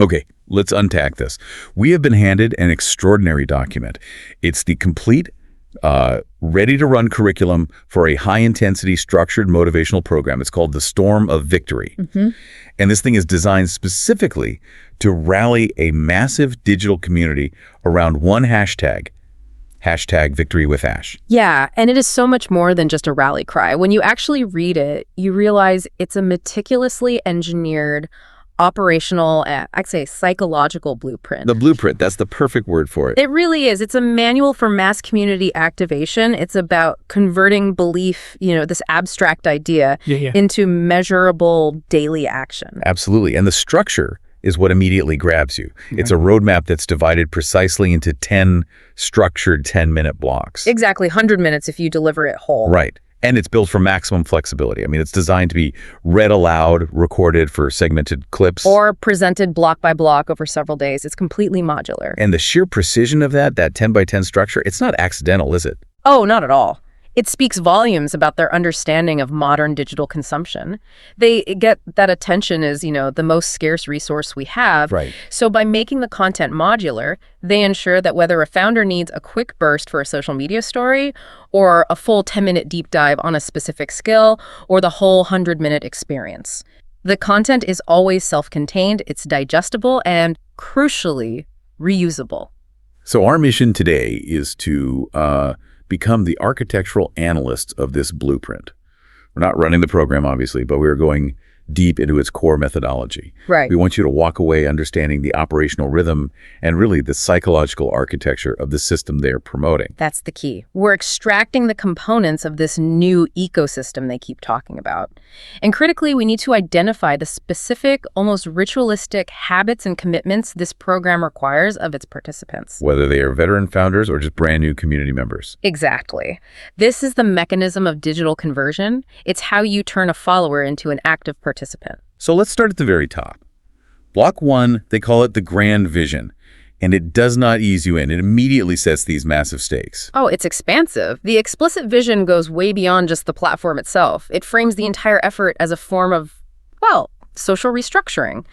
Okay, let's unpack this. We have been handed an extraordinary document. It's the complete, ready-to-run curriculum for a high-intensity, structured motivational program. It's called the Storm of Victory. And this thing is designed specifically to rally a massive digital community around one hashtag, #VictoryWithAsh. Yeah, and it is so much more than just a rally cry. When you actually read it, you realize it's a meticulously engineered operational, I'd say psychological blueprint. The blueprint, that's the perfect word for it. It really is. It's a manual for mass community activation. It's about converting belief, this abstract idea, into measurable daily action. Absolutely. And the structure is what immediately grabs you. It's a roadmap that's divided precisely into 10 structured 10-minute blocks. Exactly, 100 minutes if you deliver it whole. Right. And it's built for maximum flexibility. I mean, it's designed to be read aloud, recorded for segmented clips. Or presented block by block over several days. It's completely modular. And the sheer precision of that 10 by 10 structure, it's not accidental, is it? Oh, not at all. It speaks volumes about their understanding of modern digital consumption. They get that attention is, the most scarce resource we have. Right. So by making the content modular, they ensure that whether a founder needs a quick burst for a social media story, or a full 10-minute deep dive on a specific skill, or the whole 100-minute experience, the content is always self-contained, it's digestible, and crucially, reusable. So our mission today is to become the architectural analysts of this blueprint. We're not running the program, obviously, but we're going deep into its core methodology. Right. We want you to walk away understanding the operational rhythm and really the psychological architecture of the system they're promoting. That's the key. We're extracting the components of this new ecosystem they keep talking about. And critically, we need to identify the specific, almost ritualistic habits and commitments this program requires of its participants. Whether they are veteran founders or just brand new community members. Exactly. This is the mechanism of digital conversion. It's how you turn a follower into an active participant. So let's start at the very top. Block 1, they call it the grand vision, and it does not ease you in. It immediately sets these massive stakes. Oh, it's expansive. The explicit vision goes way beyond just the platform itself. It frames the entire effort as a form of, social restructuring.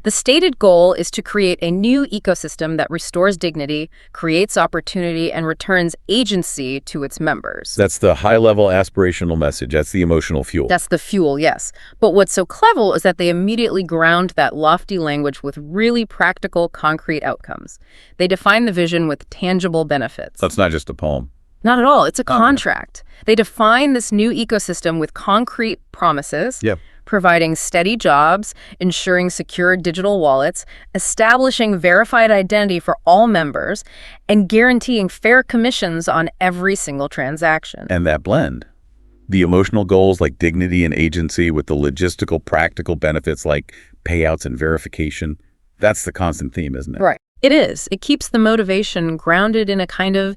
The stated goal is to create a new ecosystem that restores dignity, creates opportunity, and returns agency to its members. That's the high-level aspirational message. That's the emotional fuel. That's the fuel, yes. But what's so clever is that they immediately ground that lofty language with really practical, concrete outcomes. They define the vision with tangible benefits. That's not just a poem. Not at all. It's a contract. They define this new ecosystem with concrete promises. Yep. Providing steady jobs, ensuring secure digital wallets, establishing verified identity for all members, and guaranteeing fair commissions on every single transaction. And that blend, the emotional goals like dignity and agency with the logistical, practical benefits like payouts and verification, that's the constant theme, isn't it? Right. It is. It keeps the motivation grounded in a kind of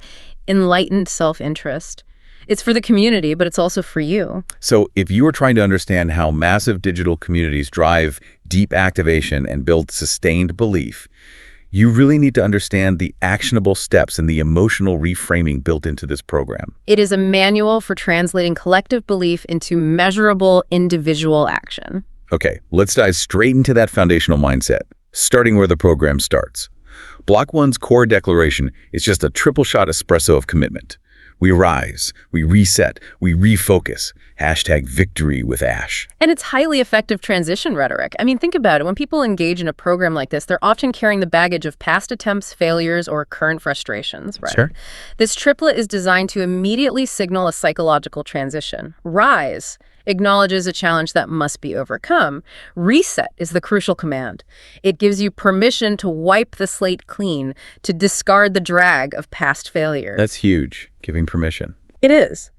enlightened self-interest. It's for the community, but it's also for you. So if you are trying to understand how massive digital communities drive deep activation and build sustained belief, you really need to understand the actionable steps and the emotional reframing built into this program. It is a manual for translating collective belief into measurable individual action. Okay, let's dive straight into that foundational mindset, starting where the program starts. Block 1's core declaration is just a triple-shot espresso of commitment. We rise, we reset, we refocus. #VictoryWithAsh. And it's highly effective transition rhetoric. I mean, think about it. When people engage in a program like this, they're often carrying the baggage of past attempts, failures, or current frustrations, right? Sure. This triplet is designed to immediately signal a psychological transition. Rise acknowledges a challenge that must be overcome. Reset is the crucial command. It gives you permission to wipe the slate clean, to discard the drag of past failure. That's huge, giving permission. It is.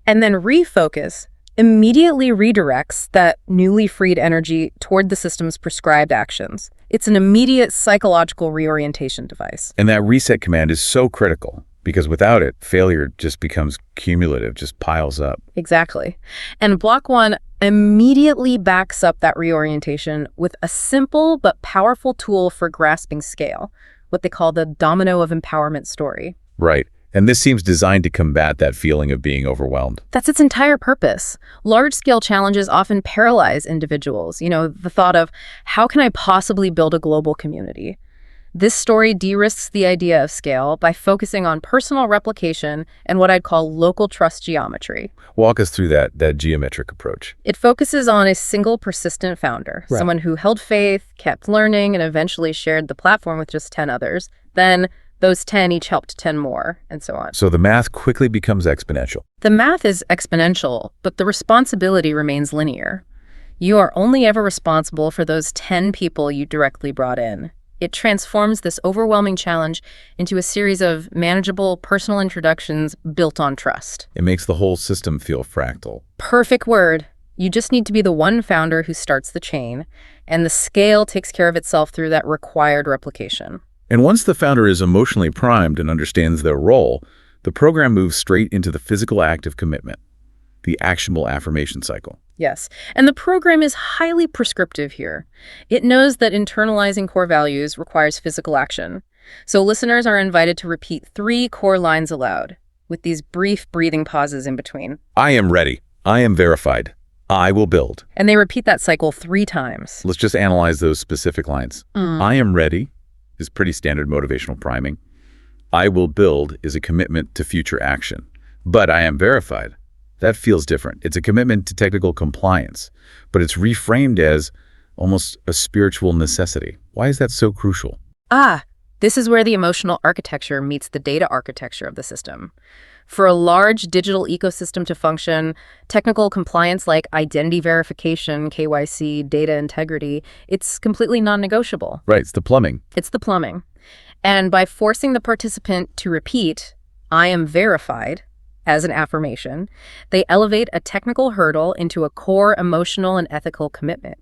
And then refocus immediately redirects that newly freed energy toward the system's prescribed actions. It's an immediate psychological reorientation device. And that reset command is so critical, because without it, failure just becomes cumulative, just piles up. Exactly. And Block 1 immediately backs up that reorientation with a simple but powerful tool for grasping scale, what they call the domino of empowerment story. Right. And this seems designed to combat that feeling of being overwhelmed. That's its entire purpose. Large-scale challenges often paralyze individuals. The thought of, how can I possibly build a global community? This story de-risks the idea of scale by focusing on personal replication and what I'd call local trust geometry. Walk us through that geometric approach. It focuses on a single persistent founder, Right. someone who held faith, kept learning, and eventually shared the platform with just 10 others. Then those 10 each helped 10 more, and so on. So the math quickly becomes exponential. The math is exponential, but the responsibility remains linear. You are only ever responsible for those 10 people you directly brought in. It transforms this overwhelming challenge into a series of manageable personal introductions built on trust. It makes the whole system feel fractal. Perfect word. You just need to be the one founder who starts the chain, and the scale takes care of itself through that required replication. And once the founder is emotionally primed and understands their role, the program moves straight into the physical act of commitment, the actionable affirmation cycle. Yes, and the program is highly prescriptive here. It knows that internalizing core values requires physical action. So listeners are invited to repeat 3 core lines aloud, with these brief breathing pauses in between. I am ready. I am verified. I will build. And they repeat that cycle 3 times. Let's just analyze those specific lines. I am ready is pretty standard motivational priming. I will build is a commitment to future action. But I am verified. That feels different. It's a commitment to technical compliance, but it's reframed as almost a spiritual necessity. Why is that so crucial? This is where the emotional architecture meets the data architecture of the system. For a large digital ecosystem to function, technical compliance like identity verification, KYC, data integrity, it's completely non-negotiable. Right, it's the plumbing. It's the plumbing. And by forcing the participant to repeat, I am verified, as an affirmation, they elevate a technical hurdle into a core emotional and ethical commitment.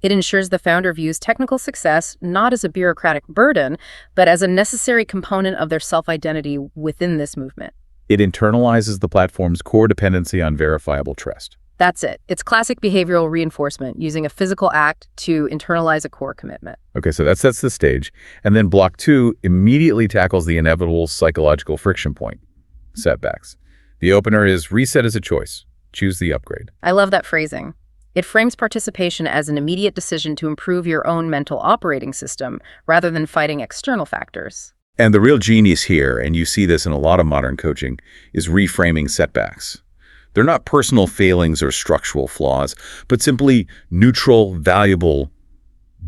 It ensures the founder views technical success not as a bureaucratic burden, but as a necessary component of their self-identity within this movement. It internalizes the platform's core dependency on verifiable trust. That's it. It's classic behavioral reinforcement, using a physical act to internalize a core commitment. Okay, so that sets the stage. And then block 2 immediately tackles the inevitable psychological friction point, setbacks. The opener is reset as a choice. Choose the upgrade. I love that phrasing. It frames participation as an immediate decision to improve your own mental operating system rather than fighting external factors. And the real genius here, and you see this in a lot of modern coaching, is reframing setbacks. They're not personal failings or structural flaws, but simply neutral, valuable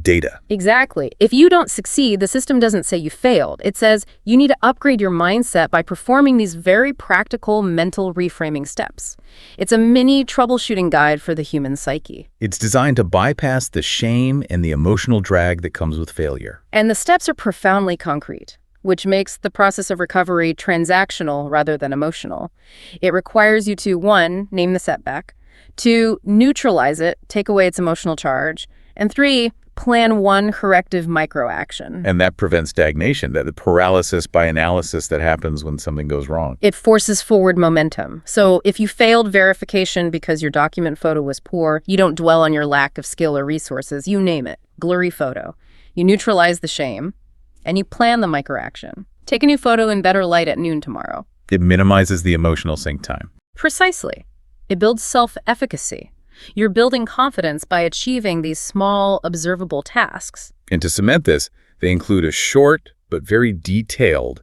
data. Exactly. If you don't succeed, the system doesn't say you failed. It says you need to upgrade your mindset by performing these very practical mental reframing steps. It's a mini troubleshooting guide for the human psyche. It's designed to bypass the shame and the emotional drag that comes with failure. And the steps are profoundly concrete, which makes the process of recovery transactional rather than emotional. It requires you to, 1, name the setback, 2, neutralize it, take away its emotional charge, and 3, plan one corrective micro-action. And that prevents stagnation, that the paralysis by analysis that happens when something goes wrong. It forces forward momentum. So if you failed verification because your document photo was poor, you don't dwell on your lack of skill or resources. You name it. Blurry photo. You neutralize the shame, and you plan the micro-action. Take a new photo in better light at noon tomorrow. It minimizes the emotional sink time. Precisely. It builds self-efficacy. You're building confidence by achieving these small, observable tasks. And to cement this, they include a short but very detailed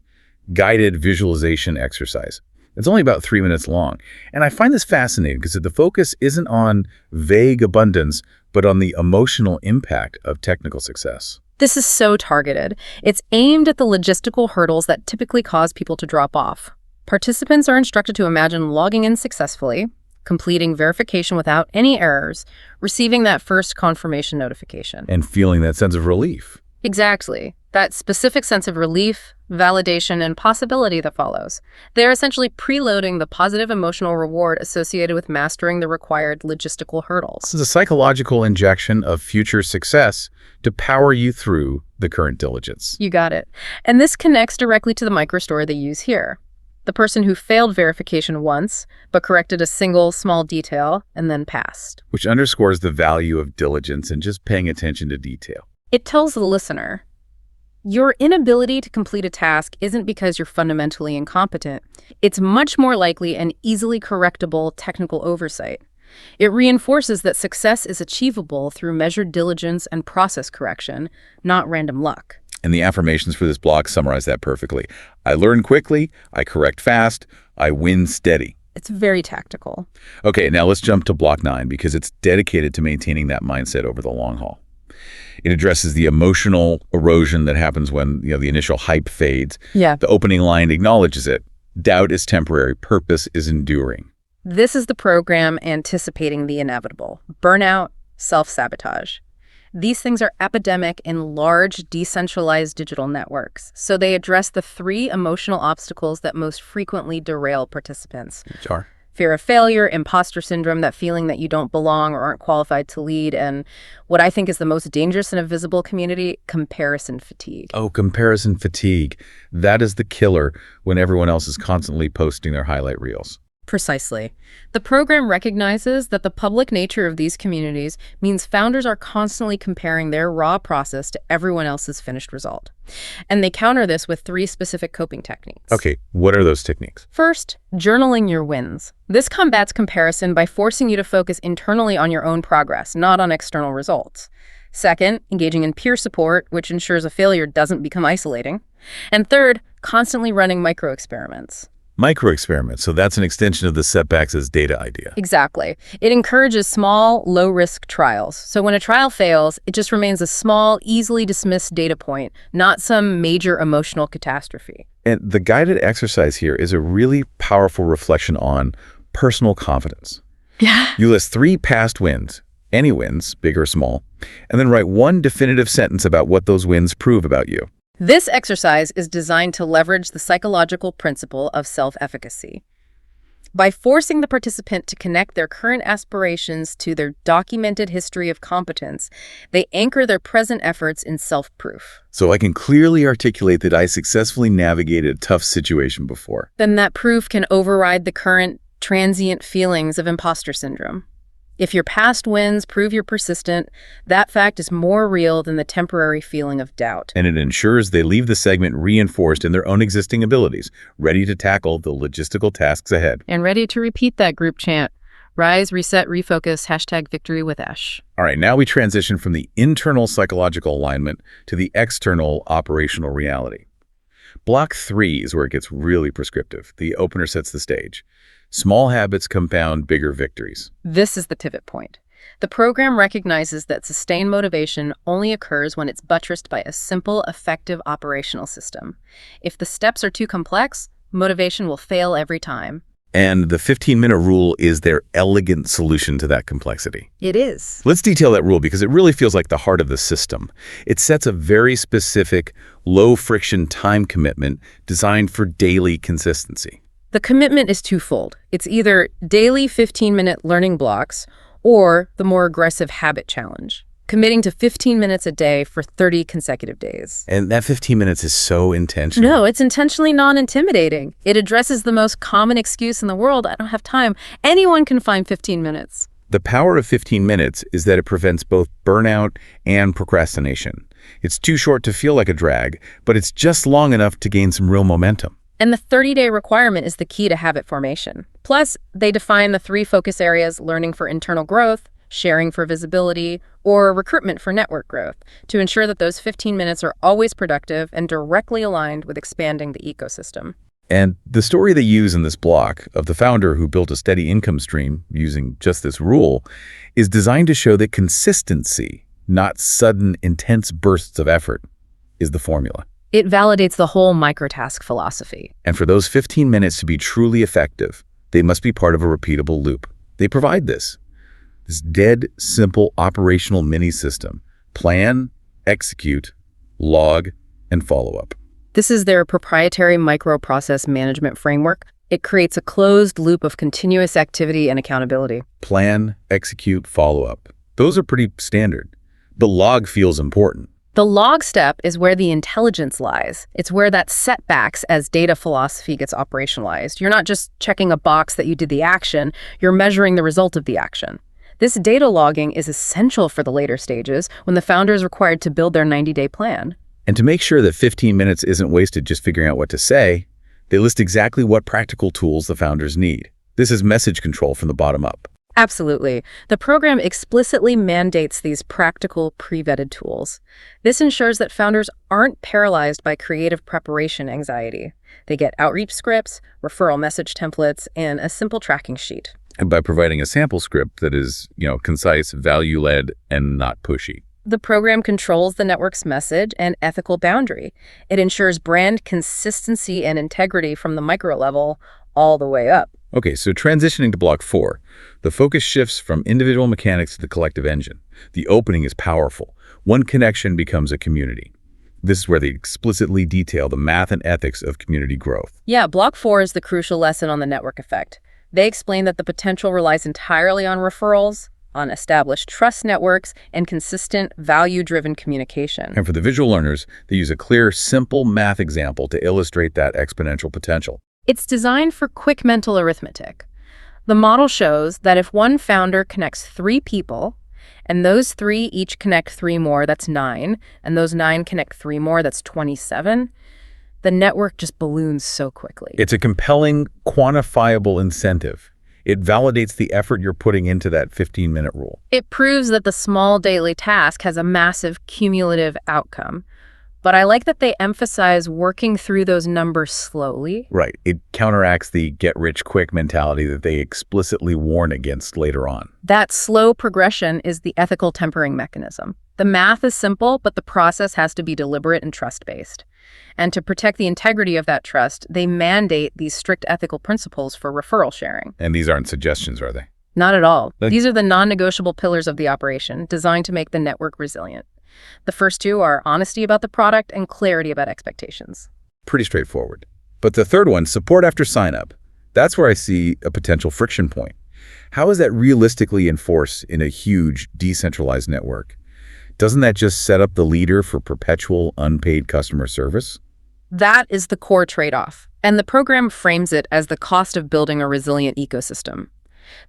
guided visualization exercise. It's only about 3 minutes long. And I find this fascinating because the focus isn't on vague abundance, but on the emotional impact of technical success. This is so targeted. It's aimed at the logistical hurdles that typically cause people to drop off. Participants are instructed to imagine logging in successfully, completing verification without any errors, receiving that first confirmation notification. And feeling that sense of relief. Exactly. That specific sense of relief, validation, and possibility that follows. They're essentially preloading the positive emotional reward associated with mastering the required logistical hurdles. This is a psychological injection of future success to power you through the current diligence. You got it. And this connects directly to the microstory they use here. The person who failed verification once, but corrected a single small detail and then passed. Which underscores the value of diligence and just paying attention to detail. It tells the listener, Your inability to complete a task isn't because you're fundamentally incompetent. It's much more likely an easily correctable technical oversight. It reinforces that success is achievable through measured diligence and process correction, not random luck. And the affirmations for this block summarize that perfectly. I learn quickly, I correct fast, I win steady. It's very tactical. Okay, now let's jump to block 9 because it's dedicated to maintaining that mindset over the long haul. It addresses the emotional erosion that happens when the initial hype fades. Yeah. The opening line acknowledges it. Doubt is temporary, purpose is enduring. This is the program anticipating the inevitable: burnout, self-sabotage. These things are epidemic in large, decentralized digital networks, so they address the 3 emotional obstacles that most frequently derail participants. Which are? Fear of failure, imposter syndrome, that feeling that you don't belong or aren't qualified to lead, and what I think is the most dangerous in a visible community, comparison fatigue. Oh, comparison fatigue. That is the killer when everyone else is constantly posting their highlight reels. Precisely. The program recognizes that the public nature of these communities means founders are constantly comparing their raw process to everyone else's finished result. And they counter this with 3 specific coping techniques. Okay, what are those techniques? First, journaling your wins. This combats comparison by forcing you to focus internally on your own progress, not on external results. Second, engaging in peer support, which ensures a failure doesn't become isolating. And third, constantly running micro-experiments. Micro-experiments, so that's an extension of the setbacks as data idea. Exactly. It encourages small, low-risk trials. So when a trial fails, it just remains a small, easily dismissed data point, not some major emotional catastrophe. And the guided exercise here is a really powerful reflection on personal confidence. Yeah. You list 3 past wins, any wins, big or small, and then write 1 definitive sentence about what those wins prove about you. This exercise is designed to leverage the psychological principle of self-efficacy. By forcing the participant to connect their current aspirations to their documented history of competence, they anchor their present efforts in self-proof. So I can clearly articulate that I successfully navigated a tough situation before. Then that proof can override the current transient feelings of imposter syndrome. If your past wins prove you're persistent, that fact is more real than the temporary feeling of doubt. And it ensures they leave the segment reinforced in their own existing abilities, ready to tackle the logistical tasks ahead. And ready to repeat that group chant. Rise, reset, refocus, #VictoryWithAsh. All right, now we transition from the internal psychological alignment to the external operational reality. Block 3 is where it gets really prescriptive. The opener sets the stage. Small habits compound bigger victories. This is the pivot point. The program recognizes that sustained motivation only occurs when it's buttressed by a simple, effective operational system. If the steps are too complex, motivation will fail every time. And the 15-minute rule is their elegant solution to that complexity. It is. Let's detail that rule because it really feels like the heart of the system. It sets a very specific, low-friction time commitment designed for daily consistency. The commitment is twofold. It's either daily 15-minute learning blocks or the more aggressive habit challenge, committing to 15 minutes a day for 30 consecutive days. And that 15 minutes is so intentional. No, it's intentionally non-intimidating. It addresses the most common excuse in the world: I don't have time. Anyone can find 15 minutes. The power of 15 minutes is that it prevents both burnout and procrastination. It's too short to feel like a drag, but it's just long enough to gain some real momentum. And the 30-day requirement is the key to habit formation. Plus, they define the 3 focus areas: learning for internal growth, sharing for visibility, or recruitment for network growth, to ensure that those 15 minutes are always productive and directly aligned with expanding the ecosystem. And the story they use in this block of the founder who built a steady income stream using just this rule is designed to show that consistency, not sudden, intense bursts of effort, is the formula. It validates the whole microtask philosophy. And for those 15 minutes to be truly effective, they must be part of a repeatable loop. They provide this dead, simple operational mini-system: plan, execute, log, and follow-up. This is their proprietary microprocess management framework. It creates a closed loop of continuous activity and accountability. Plan, execute, follow-up. Those are pretty standard. The log feels important. The log step is where the intelligence lies. It's where that setbacks as data philosophy gets operationalized. You're not just checking a box that you did the action, you're measuring the result of the action. This data logging is essential for the later stages when the founder is required to build their 90-day plan. And to make sure that 15 minutes isn't wasted just figuring out what to say, they list exactly what practical tools the founders need. This is message control from the bottom up. Absolutely. The program explicitly mandates these practical, pre-vetted tools. This ensures that founders aren't paralyzed by creative preparation anxiety. They get outreach scripts, referral message templates, and a simple tracking sheet. And by providing a sample script that is, concise, value-led, and not pushy. The program controls the network's message and ethical boundary. It ensures brand consistency and integrity from the micro level all the way up. Okay, so transitioning to block 4, the focus shifts from individual mechanics to the collective engine. The opening is powerful. One connection becomes a community. This is where they explicitly detail the math and ethics of community growth. Yeah, block 4 is the crucial lesson on the network effect. They explain that the potential relies entirely on referrals, on established trust networks, and consistent, value-driven communication. And for the visual learners, they use a clear, simple math example to illustrate that exponential potential. It's designed for quick mental arithmetic. The model shows that if one founder connects 3 people, and those 3 each connect 3 more, that's 9, and those 9 connect 3 more, that's 27, the network just balloons so quickly. It's a compelling, quantifiable incentive. It validates the effort you're putting into that 15-minute rule. It proves that the small daily task has a massive cumulative outcome. But I like that they emphasize working through those numbers slowly. Right. It counteracts the get-rich-quick mentality that they explicitly warn against later on. That slow progression is the ethical tempering mechanism. The math is simple, but the process has to be deliberate and trust-based. And to protect the integrity of that trust, they mandate these strict ethical principles for referral sharing. And these aren't suggestions, are they? Not at all. These are the non-negotiable pillars of the operation, designed to make the network resilient. The first 2 are honesty about the product and clarity about expectations. Pretty straightforward. But the third one, support after sign-up, that's where I see a potential friction point. How is that realistically enforced in a huge, decentralized network? Doesn't that just set up the leader for perpetual, unpaid customer service? That is the core trade-off, and the program frames it as the cost of building a resilient ecosystem.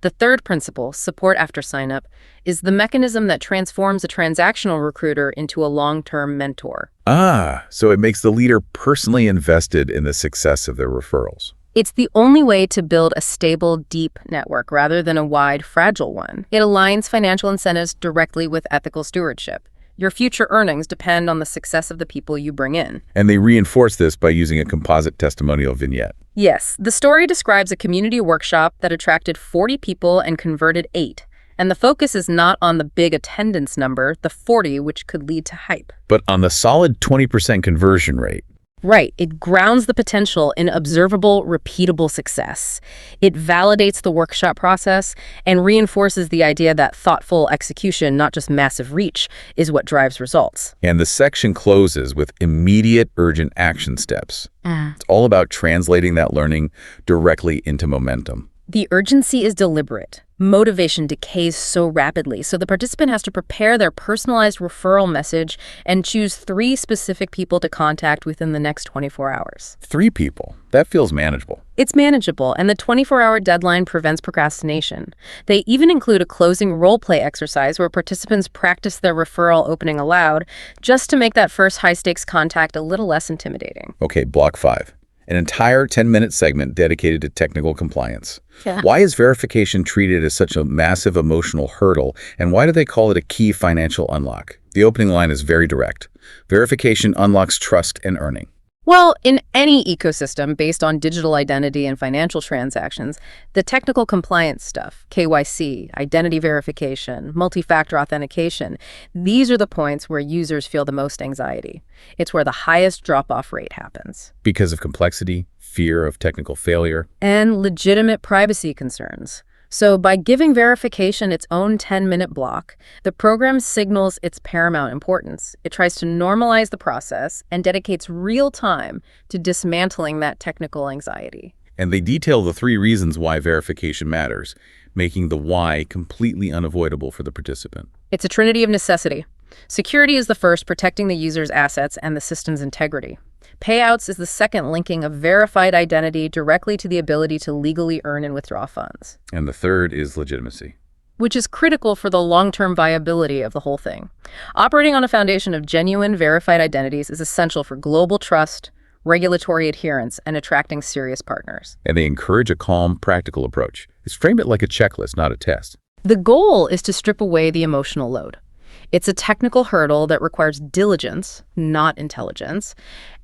The third principle, support after sign-up, is the mechanism that transforms a transactional recruiter into a long-term mentor. So it makes the leader personally invested in the success of their referrals. It's the only way to build a stable, deep network rather than a wide, fragile one. It aligns financial incentives directly with ethical stewardship. Your future earnings depend on the success of the people you bring in. And they reinforce this by using a composite testimonial vignette. Yes, the story describes a community workshop that attracted 40 people and converted 8. And the focus is not on the big attendance number, the 40, which could lead to hype. But on the solid 20% conversion rate. Right. It grounds the potential in observable, repeatable success. It validates the workshop process and reinforces the idea that thoughtful execution, not just massive reach, is what drives results. And the section closes with immediate, urgent action steps. It's all about translating that learning directly into momentum. The urgency is deliberate. Motivation decays so rapidly, so the participant has to prepare their personalized referral message and choose 3 specific people to contact within the next 24 hours. 3 people? That feels manageable. It's manageable, and the 24-hour deadline prevents procrastination. They even include a closing role-play exercise where participants practice their referral opening aloud, just to make that first high-stakes contact a little less intimidating. Okay, block 5. An entire 10-minute segment dedicated to technical compliance. Yeah. Why is verification treated as such a massive emotional hurdle, and why do they call it a key financial unlock? The opening line is very direct. Verification unlocks trust and earning. Well, in any ecosystem based on digital identity and financial transactions, the technical compliance stuff, KYC, identity verification, multi-factor authentication, these are the points where users feel the most anxiety. It's where the highest drop-off rate happens. Because of complexity, fear of technical failure, and legitimate privacy concerns. So by giving verification its own 10-minute block, the program signals its paramount importance. It tries to normalize the process and dedicates real time to dismantling that technical anxiety. And they detail the 3 reasons why verification matters, making the why completely unavoidable for the participant. It's a trinity of necessity. Security is the first, protecting the user's assets and the system's integrity. Payouts is the second, linking a verified identity directly to the ability to legally earn and withdraw funds. And the third is legitimacy. which is critical for the long-term viability of the whole thing. Operating on a foundation of genuine, verified identities is essential for global trust, regulatory adherence, and attracting serious partners. And they encourage a calm, practical approach. It's frame it like a checklist, not a test. The goal is to strip away the emotional load. It's a technical hurdle that requires diligence, not intelligence.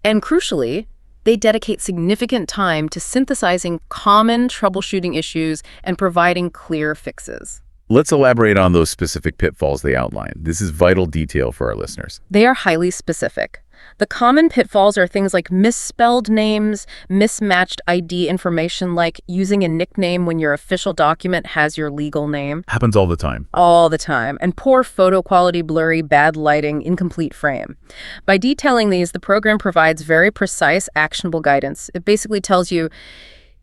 And crucially, they dedicate significant time to synthesizing common troubleshooting issues and providing clear fixes. Let's elaborate on those specific pitfalls they outline. This is vital detail for our listeners. They are highly specific. The common pitfalls are things like misspelled names, mismatched ID information, like using a nickname when your official document has your legal name. Happens all the time. All the time. And poor photo quality, blurry, bad lighting, incomplete frame. By detailing these, the program provides very precise, actionable guidance. It basically tells you,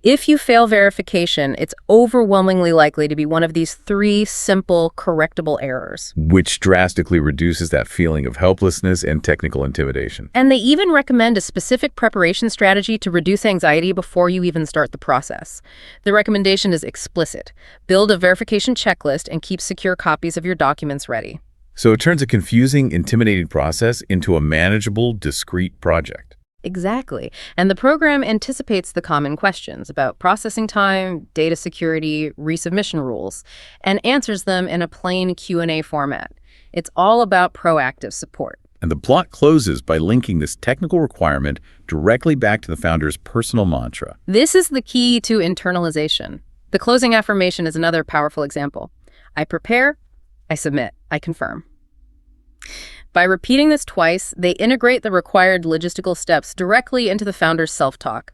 if you fail verification, it's overwhelmingly likely to be one of these 3 simple, correctable errors. Which drastically reduces that feeling of helplessness and technical intimidation. And they even recommend a specific preparation strategy to reduce anxiety before you even start the process. The recommendation is explicit. Build a verification checklist and keep secure copies of your documents ready. So it turns a confusing, intimidating process into a manageable, discrete project. Exactly. And the program anticipates the common questions about processing time, data security, resubmission rules, and answers them in a plain Q&A format. It's all about proactive support. And the plot closes by linking this technical requirement directly back to the founder's personal mantra. This is the key to internalization. The closing affirmation is another powerful example. I prepare, I submit, I confirm. By repeating this twice, they integrate the required logistical steps directly into the founder's self-talk.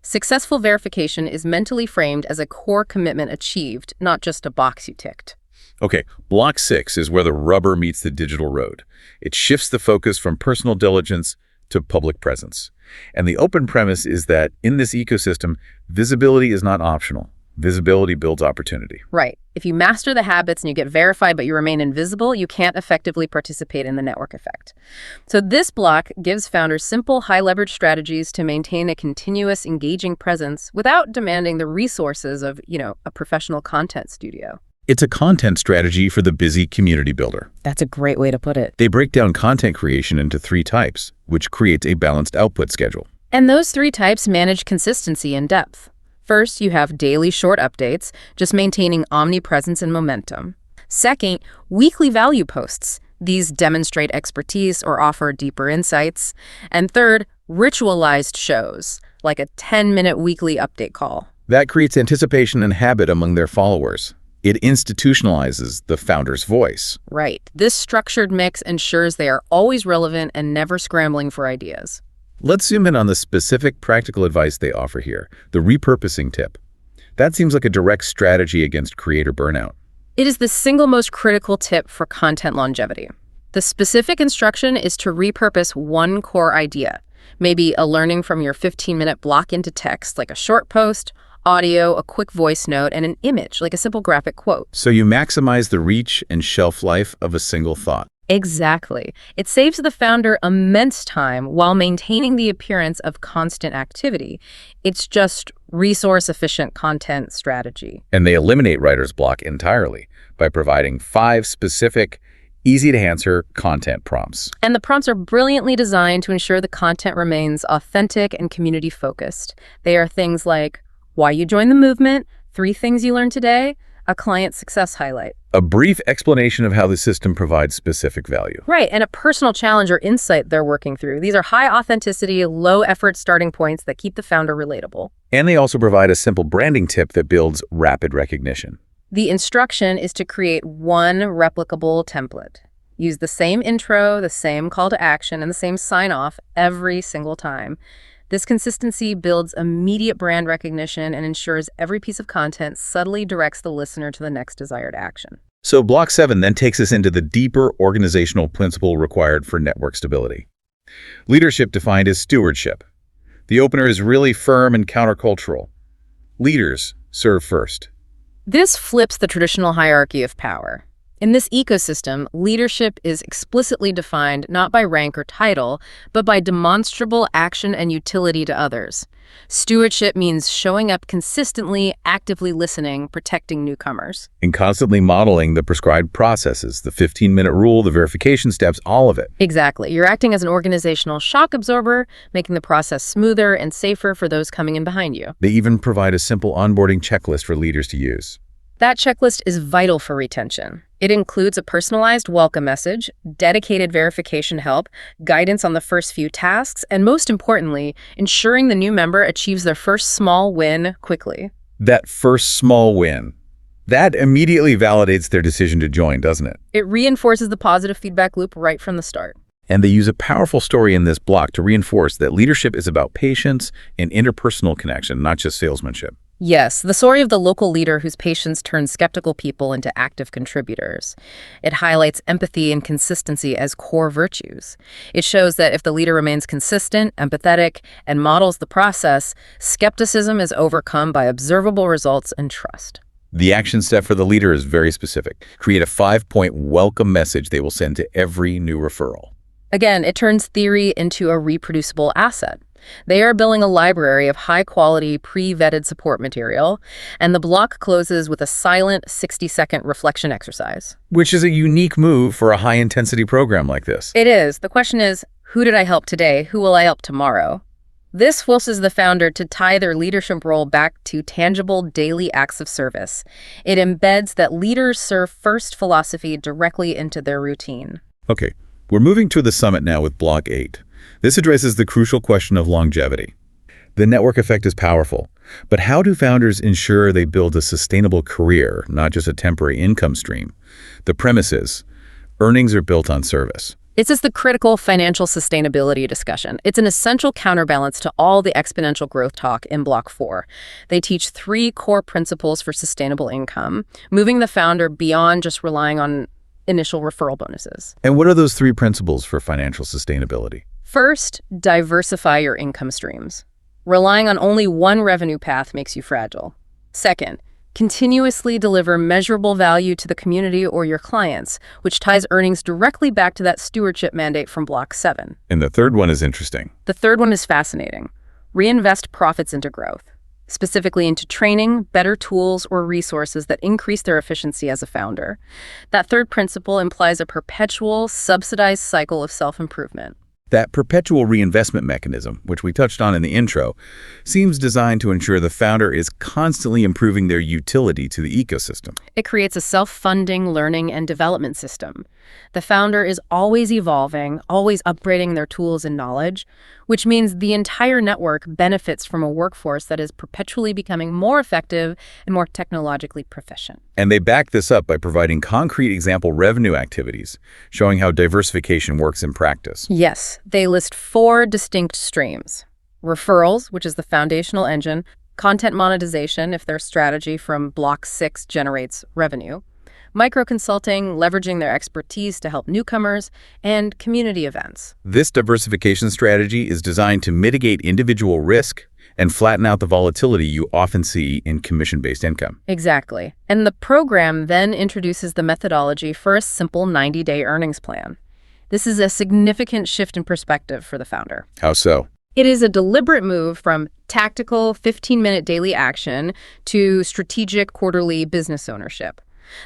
Successful verification is mentally framed as a core commitment achieved, not just a box you ticked. Okay, block 6 is where the rubber meets the digital road. It shifts the focus from personal diligence to public presence. And the open premise is that in this ecosystem, visibility is not optional. Visibility builds opportunity. Right. If you master the habits and you get verified but you remain invisible, you can't effectively participate in the network effect. So this block gives founders simple, high-leverage strategies to maintain a continuous, engaging presence without demanding the resources of, a professional content studio. It's a content strategy for the busy community builder. That's a great way to put it. They break down content creation into 3 types, which creates a balanced output schedule. And those 3 types manage consistency and depth. First, you have daily short updates, just maintaining omnipresence and momentum. Second, weekly value posts. These demonstrate expertise or offer deeper insights. And third, ritualized shows, like a 10-minute weekly update call. That creates anticipation and habit among their followers. It institutionalizes the founder's voice. Right. This structured mix ensures they are always relevant and never scrambling for ideas. Let's zoom in on the specific practical advice they offer here, the repurposing tip. That seems like a direct strategy against creator burnout. It is the single most critical tip for content longevity. The specific instruction is to repurpose one core idea, maybe a learning from your 15-minute block into text, like a short post, audio, a quick voice note, and an image, like a simple graphic quote. So you maximize the reach and shelf life of a single thought. Exactly. It saves the founder immense time while maintaining the appearance of constant activity. It's just resource-efficient content strategy. And they eliminate writer's block entirely by providing 5 specific, easy-to-answer content prompts. And the prompts are brilliantly designed to ensure the content remains authentic and community-focused. They are things like why you joined the movement, 3 things you learned today, a client success highlight. A brief explanation of how the system provides specific value. Right, and a personal challenge or insight they're working through. These are high authenticity, low effort starting points that keep the founder relatable. And they also provide a simple branding tip that builds rapid recognition. The instruction is to create one replicable template. Use the same intro, the same call to action, and the same sign-off every single time. This consistency builds immediate brand recognition and ensures every piece of content subtly directs the listener to the next desired action. So Block 7 then takes us into the deeper organizational principle required for network stability. Leadership defined as stewardship. The opener is really firm and countercultural. Leaders serve first. This flips the traditional hierarchy of power. In this ecosystem, leadership is explicitly defined not by rank or title, but by demonstrable action and utility to others. Stewardship means showing up consistently, actively listening, protecting newcomers. And constantly modeling the prescribed processes, the 15-minute rule, the verification steps, all of it. Exactly. You're acting as an organizational shock absorber, making the process smoother and safer for those coming in behind you. They even provide a simple onboarding checklist for leaders to use. That checklist is vital for retention. It includes a personalized welcome message, dedicated verification help, guidance on the first few tasks, and most importantly, ensuring the new member achieves their first small win quickly. That first small win, that immediately validates their decision to join, doesn't it? It reinforces the positive feedback loop right from the start. And they use a powerful story in this block to reinforce that leadership is about patience and interpersonal connection, not just salesmanship. Yes, the story of the local leader whose patience turns skeptical people into active contributors. It highlights empathy and consistency as core virtues. It shows that if the leader remains consistent, empathetic, and models the process, skepticism is overcome by observable results and trust. The action step for the leader is very specific. Create a 5-point welcome message they will send to every new referral. Again, it turns theory into a reproducible asset. They are building a library of high-quality, pre-vetted support material, and the block closes with a silent 60-second reflection exercise. Which is a unique move for a high-intensity program like this. It is. The question is, who did I help today? Who will I help tomorrow? This forces the founder to tie their leadership role back to tangible daily acts of service. It embeds that leaders serve first philosophy directly into their routine. Okay, we're moving to the summit now with Block 8. This addresses the crucial question of longevity. The network effect is powerful, but how do founders ensure they build a sustainable career, not just a temporary income stream? The premise is, earnings are built on service. It's just the critical financial sustainability discussion. It's an essential counterbalance to all the exponential growth talk in Block 4. They teach 3 core principles for sustainable income, moving the founder beyond just relying on initial referral bonuses. And what are those 3 principles for financial sustainability? First, diversify your income streams. Relying on only one revenue path makes you fragile. Second, continuously deliver measurable value to the community or your clients, which ties earnings directly back to that stewardship mandate from Block 7. And the third one is interesting. The third one is fascinating. Reinvest profits into growth, specifically into training, better tools, or resources that increase their efficiency as a founder. That third principle implies a perpetual, subsidized cycle of self-improvement. That perpetual reinvestment mechanism, which we touched on in the intro, seems designed to ensure the founder is constantly improving their utility to the ecosystem. It creates a self-funding learning and development system. The founder is always evolving, always upgrading their tools and knowledge, which means the entire network benefits from a workforce that is perpetually becoming more effective and more technologically proficient. And they back this up by providing concrete example revenue activities, showing how diversification works in practice. Yes, they list 4 distinct streams. Referrals, which is the foundational engine, content monetization, if their strategy from Block 6 generates revenue, micro-consulting, leveraging their expertise to help newcomers, and community events. This diversification strategy is designed to mitigate individual risk and flatten out the volatility you often see in commission-based income. Exactly. And the program then introduces the methodology for a simple 90-day earnings plan. This is a significant shift in perspective for the founder. How so? It is a deliberate move from tactical 15-minute daily action to strategic quarterly business ownership.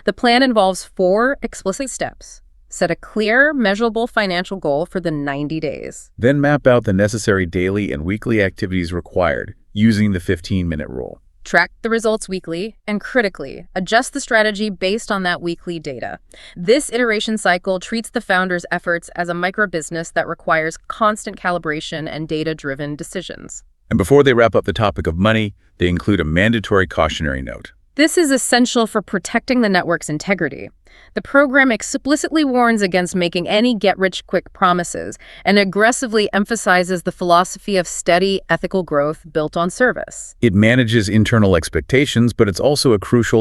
The plan involves 4 explicit steps. Set a clear, measurable financial goal for the 90 days. Then map out the necessary daily and weekly activities required using the 15-minute rule. Track the results weekly, and critically, adjust the strategy based on that weekly data. This iteration cycle treats the founder's efforts as a micro-business that requires constant calibration and data-driven decisions. And before they wrap up the topic of money, they include a mandatory cautionary note. This is essential for protecting the network's integrity. The program explicitly warns against making any get-rich-quick promises and aggressively emphasizes the philosophy of steady, ethical growth built on service. It manages internal expectations, but it's also a crucial